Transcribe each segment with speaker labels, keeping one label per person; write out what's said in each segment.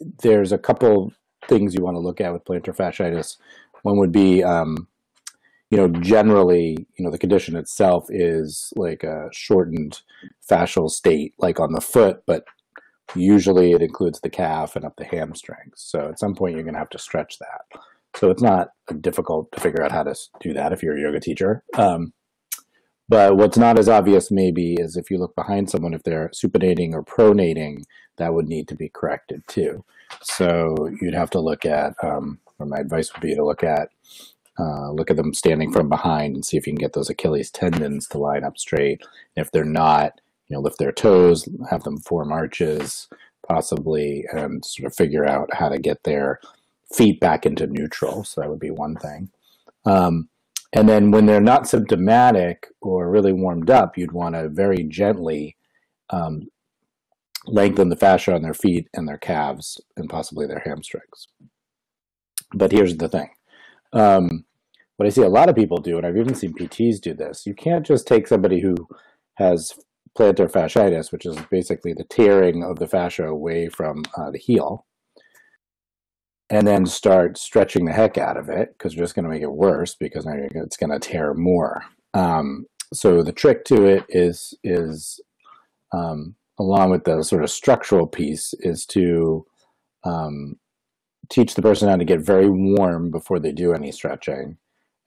Speaker 1: there's a couple things you want to look at with plantar fasciitis. One would be, generally, the condition itself is like a shortened fascial state, like on the foot, but usually it includes the calf and up the hamstrings. So at some point you're going to have to stretch that. So it's not difficult to figure out how to do that if you're a yoga teacher. But what's not as obvious maybe is if you look behind someone, if they're supinating or pronating, that would need to be corrected too. So you'd have to look at, or my advice would be to look at them standing from behind and see if you can get those Achilles tendons to line up straight. If they're not, lift their toes, have them form arches possibly, and sort of figure out how to get their feet back into neutral. So that would be one thing. And then when they're not symptomatic or really warmed up, you'd want to very gently lengthen the fascia on their feet and their calves and possibly their hamstrings. But here's the thing. What I see a lot of people do, and I've even seen PTs do this, you can't just take somebody who has plantar fasciitis, which is basically the tearing of the fascia away from the heel, and then start stretching the heck out of it, because you're just going to make it worse, because now it's going to tear more. So the trick to it is along with the sort of structural piece, is to teach the person how to get very warm before they do any stretching,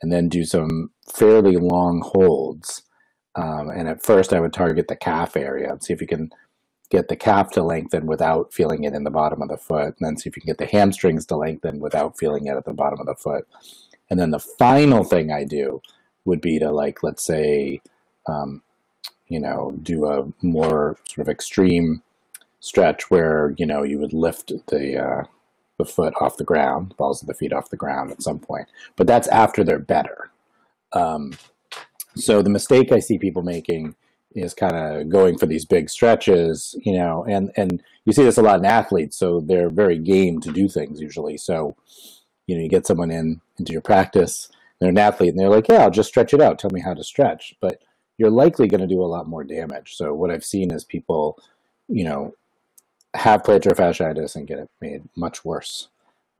Speaker 1: and then do some fairly long holds. And at first I would target the calf area and see if you can get the calf to lengthen without feeling it in the bottom of the foot, and then see if you can get the hamstrings to lengthen without feeling it at the bottom of the foot. And then the final thing I do would be to, like, let's say, do a more sort of extreme stretch where, you would lift the foot off the ground, balls of the feet off the ground at some point. But that's after they're better. So the mistake I see people making is kind of going for these big stretches, and you see this a lot in athletes, so they're very game to do things usually. So, you get someone into your practice, they're an athlete, and they're like, yeah, I'll just stretch it out. Tell me how to stretch. But you're likely going to do a lot more damage. So what I've seen is people, have plantar fasciitis and get it made much worse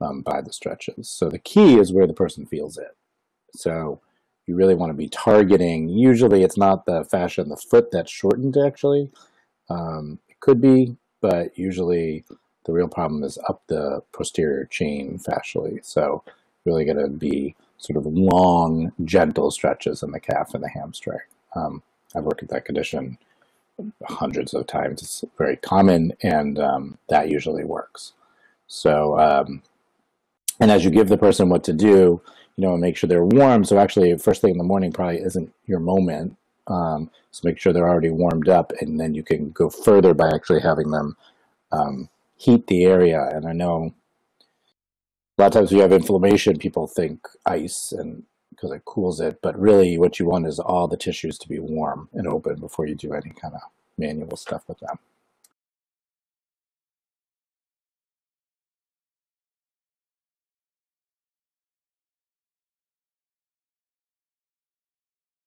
Speaker 1: by the stretches. So the key is where the person feels it. So you really want to be targeting, usually it's not the fascia in the foot that's shortened actually. It could be, but usually the real problem is up the posterior chain fascially. So really going to be sort of long, gentle stretches in the calf and the hamstring. I've worked with that condition hundreds of times. It's very common, and that usually works. So, and as you give the person what to do, make sure they're warm. So actually, first thing in the morning probably isn't your moment. So make sure they're already warmed up, and then you can go further by actually having them heat the area. And I know a lot of times when you have inflammation, people think ice, and because it cools it, but really what you want is all the tissues to be warm and open before you do any kind of manual stuff with them.